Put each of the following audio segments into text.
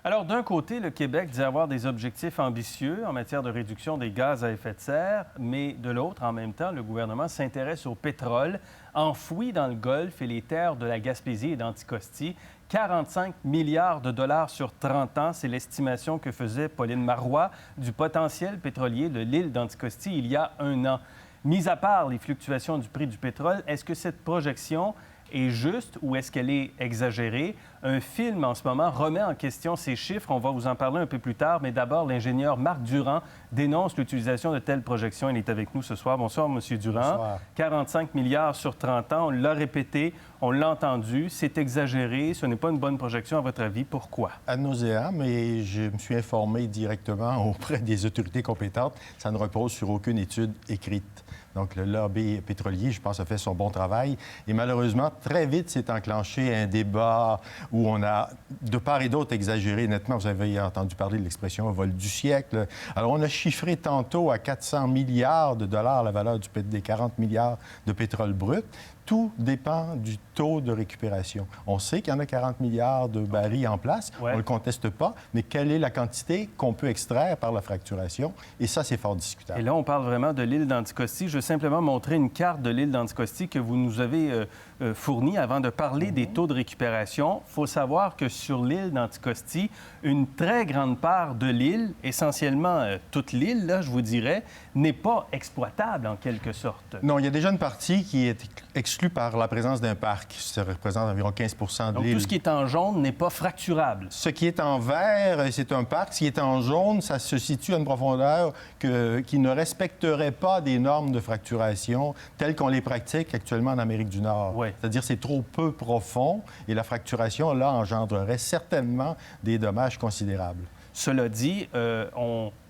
Alors, d'un côté, le Québec dit avoir des objectifs ambitieux en matière de réduction des gaz à effet de serre, mais de l'autre, en même temps, le gouvernement s'intéresse au pétrole enfoui dans le Golfe et les terres de la Gaspésie et d'Anticosti. 45 milliards de dollars sur 30 ans, c'est l'estimation que faisait Pauline Marois du potentiel pétrolier de l'île d'Anticosti il y a un an. Mis à part les fluctuations du prix du pétrole, est-ce que cette projection est juste ou est-ce qu'elle est exagérée? Un film, en ce moment, remet en question ces chiffres. On va vous en parler un peu plus tard, mais d'abord, l'ingénieur Marc Durand dénonce l'utilisation de telles projections. Il est avec nous ce soir. Bonsoir, M. Durand. Bonsoir. 45 milliards sur 30 ans, on l'a répété, on l'a entendu, c'est exagéré, ce n'est pas une bonne projection, à votre avis. Pourquoi? Ad nauseam, et je me suis informé directement auprès des autorités compétentes. Ça ne repose sur aucune étude écrite. Donc, le lobby pétrolier, je pense, a fait son bon travail. Et malheureusement, très vite s'est enclenché un débat où on a, de part et d'autre, exagéré nettement. Vous avez entendu parler de l'expression « vol du siècle ». Alors, on a chiffré tantôt à 400 milliards de dollars la valeur des 40 milliards de pétrole brut. Tout dépend du taux de récupération. On sait qu'il y en a 40 milliards de barils en place. Ouais. On ne le conteste pas. Mais quelle est la quantité qu'on peut extraire par la fracturation? Et ça, c'est fort discutable. Et là, on parle vraiment de l'île d'Anticosti. Je veux simplement montrer une carte de l'île d'Anticosti que vous nous avez fournie avant de parler des taux de récupération. Il faut savoir que sur l'île d'Anticosti, une très grande part de l'île, essentiellement toute l'île, là, je vous dirais, n'est pas exploitable en quelque sorte. Non, il y a déjà une partie qui est exclue par la présence d'un parc. Ça représente environ 15 de Donc, l'île. tout ce qui est en jaune n'est pas fracturable. Ce qui est en vert, c'est un parc. Ce qui est en jaune, ça se situe à une profondeur qui ne respecterait pas des normes de fracturation telles qu'on les pratique actuellement en Amérique du Nord. Oui. C'est-à-dire c'est trop peu profond et la fracturation, là, engendrerait certainement des dommages considérables. Cela dit,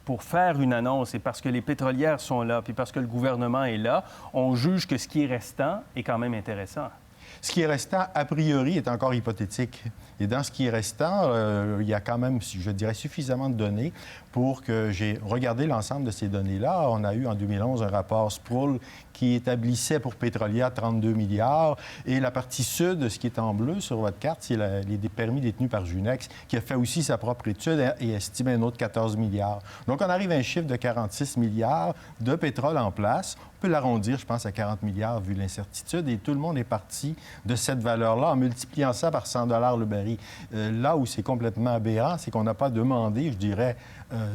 pour faire une annonce, et parce que les pétrolières sont là, puis parce que le gouvernement est là, on juge que ce qui est restant est quand même intéressant. Ce qui est restant, a priori, est encore hypothétique. Et dans ce qui est restant, il y a quand même, je dirais, suffisamment de données pour que j'ai regardé l'ensemble de ces données-là. On a eu en 2011 un rapport Sproul qui établissait pour Pétrolière 32 milliards. Et la partie sud, ce qui est en bleu sur votre carte, c'est les permis détenus par Junex, qui a fait aussi sa propre étude et estimé un autre 14 milliards. Donc, on arrive à un chiffre de 46 milliards de pétrole en place. On peut l'arrondir, je pense, à 40 milliards vu l'incertitude. Et tout le monde est parti de cette valeur-là en multipliant ça par 100 $ le baril. Là où c'est complètement aberrant, c'est qu'on n'a pas demandé, je dirais,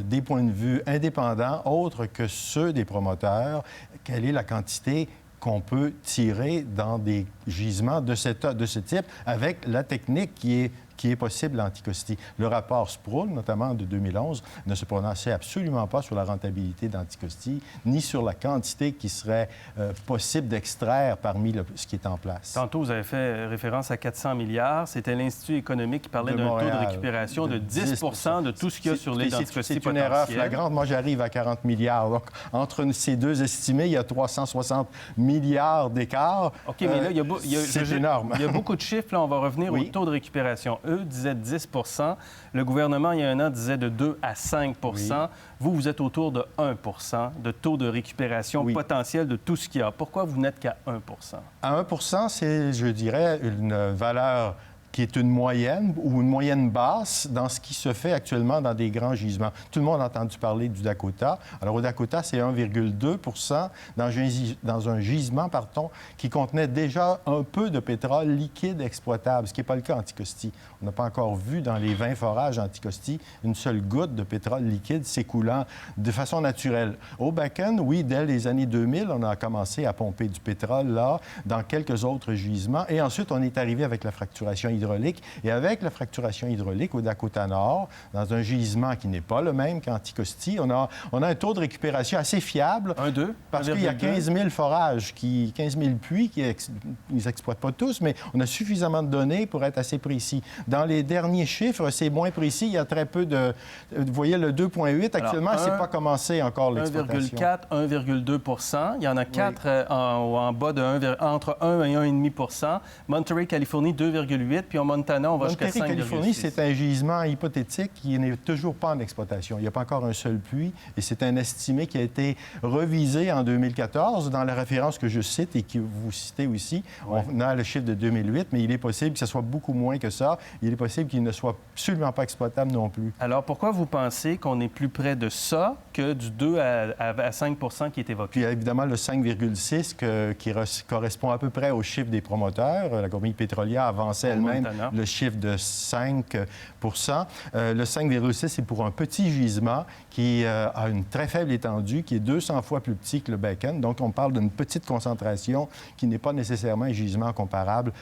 des points de vue indépendants, autres que ceux des promoteurs, quelle est la quantité qu'on peut tirer dans des gisements de ce type avec la technique qui est possible à Anticosti. Le rapport Sproul, notamment de 2011, ne se prononçait absolument pas sur la rentabilité d'Anticosti, ni sur la quantité qui serait possible d'extraire parmi ce qui est en place. Tantôt, vous avez fait référence à 400 milliards. C'était l'Institut économique qui parlait d'un taux de récupération de 10 de tout ce qu'il y a sur l'île d'Anticosti potentiel. C'est une erreur flagrante. Moi, j'arrive à 40 milliards. Donc, entre ces deux estimés, il y a 360 milliards d'écart. OK, mais là, c'est énorme. Il y a beaucoup de chiffres. Là, on va revenir au taux de récupération. Eux disaient 10 Le gouvernement, il y a un an, disait de 2 à 5 oui. Vous êtes autour de 1 de taux de récupération potentiel de tout ce qu'il y a. Pourquoi vous n'êtes qu'à 1 À 1 c'est, je dirais, une valeur qui est une moyenne ou une moyenne basse dans ce qui se fait actuellement dans des grands gisements. Tout le monde a entendu parler du Dakota. Alors, au Dakota, c'est 1,2 dans un gisement, qui contenait déjà un peu de pétrole liquide exploitable, ce qui n'est pas le cas à Anticosti. On n'a pas encore vu dans les 20 forages Anticosti une seule goutte de pétrole liquide s'écoulant de façon naturelle. Au Bakken, oui, dès les années 2000, on a commencé à pomper du pétrole là, dans quelques autres gisements. Et ensuite, on est arrivé avec la fracturation hydraulique. Et avec la fracturation hydraulique au Dakota Nord, dans un gisement qui n'est pas le même qu'Anticosti, on a un taux de récupération assez fiable. 1,2? Parce qu'il y a 15 000 forages, 15 000 puits, ils n'exploitent pas tous, mais on a suffisamment de données pour être assez précis. Dans les derniers chiffres, c'est moins précis. Il y a très peu de... Vous voyez, le 2,8, actuellement, c'est pas commencé encore l'exploitation. 1,4, 1,2 Il y en a 4 en bas de entre 1 et 1,5 Monterey, Californie, 2,8 puis puis en Montana, on va jusqu'à 5,6. Californie, c'est un gisement hypothétique qui n'est toujours pas en exploitation. Il n'y a pas encore un seul puits et c'est un estimé qui a été revisé en 2014 dans la référence que je cite et que vous citez aussi. Ouais. On a le chiffre de 2008, mais il est possible que ce soit beaucoup moins que ça. Il est possible qu'il ne soit absolument pas exploitable non plus. Alors, pourquoi vous pensez qu'on est plus près de ça que du 2 à 5 qui est évoqué? Puis, évidemment, le 5,6 qui correspond à peu près au chiffre des promoteurs. La compagnie pétrolière avançait elle-même le chiffre de 5 Le 5,6 c'est pour un petit gisement qui a une très faible étendue, qui est 200 fois plus petit que le Bakken. Donc, on parle d'une petite concentration qui n'est pas nécessairement un gisement comparable.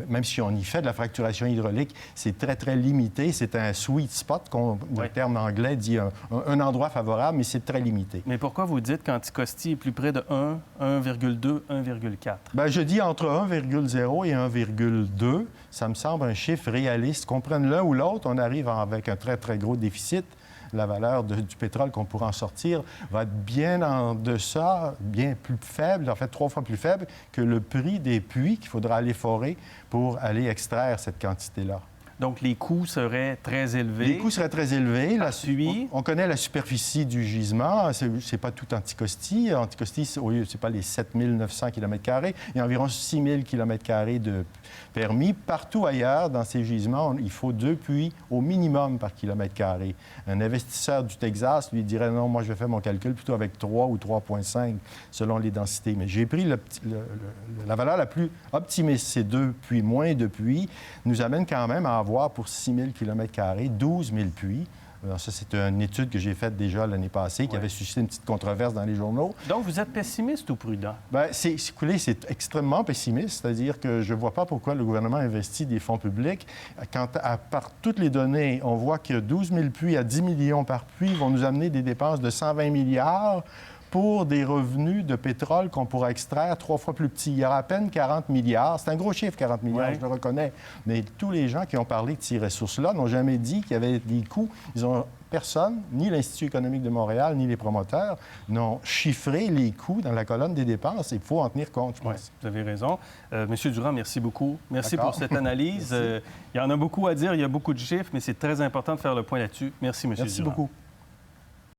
Même si on y fait de la fracturation hydraulique, c'est très, très limité. C'est un sweet spot, le terme anglais dit un endroit favorable, mais c'est très limité. Mais pourquoi vous dites qu'Anticosti est plus près de 1, 1,2, 1,4? Bien, je dis entre 1,0 et 1,2. Ça me semble un chiffre réaliste. Qu'on prenne l'un ou l'autre, on arrive avec un très, très gros déficit. La valeur du pétrole qu'on pourra en sortir va être bien en deçà, bien plus faible, en fait 3 fois plus faible que le prix des puits qu'il faudra aller forer pour aller extraire cette quantité-là. Donc, les coûts seraient très élevés. Les coûts seraient très élevés. On connaît la superficie du gisement. C'est pas tout Anticosti. Anticosti, c'est pas les 7 900 km². Il y a environ 6 000 km² de permis. Partout ailleurs, dans ces gisements, il faut 2 puits au minimum par kilomètre-carré. Un investisseur du Texas lui dirait non, moi, je vais faire mon calcul plutôt avec 3 ou 3,5 selon les densités. Mais j'ai pris la valeur la plus optimiste. Ces 2 puits, moins de puits, nous amène quand même à avoir pour 6 000 km², 12 000 puits. Alors ça, c'est une étude que j'ai faite déjà l'année passée, qui avait suscité une petite controverse dans les journaux. Donc, vous êtes pessimiste ou prudent? Bien, c'est extrêmement pessimiste, c'est-à-dire que je ne vois pas pourquoi le gouvernement investit des fonds publics. Quand, par toutes les données, on voit que 12 000 puits à 10 millions par puits vont nous amener des dépenses de 120 milliards pour des revenus de pétrole qu'on pourra extraire 3 fois plus petits. Il y aura à peine 40 milliards. C'est un gros chiffre, 40 milliards, je le reconnais. Mais tous les gens qui ont parlé de ces ressources-là n'ont jamais dit qu'il y avait des coûts. Personne, ni l'Institut économique de Montréal, ni les promoteurs, n'ont chiffré les coûts dans la colonne des dépenses. Il faut en tenir compte, je pense. Oui, vous avez raison. Monsieur Durand, merci beaucoup. Merci pour cette analyse. Il y en a beaucoup à dire, il y a beaucoup de chiffres, mais c'est très important de faire le point là-dessus. Merci, Monsieur Durand. Merci beaucoup.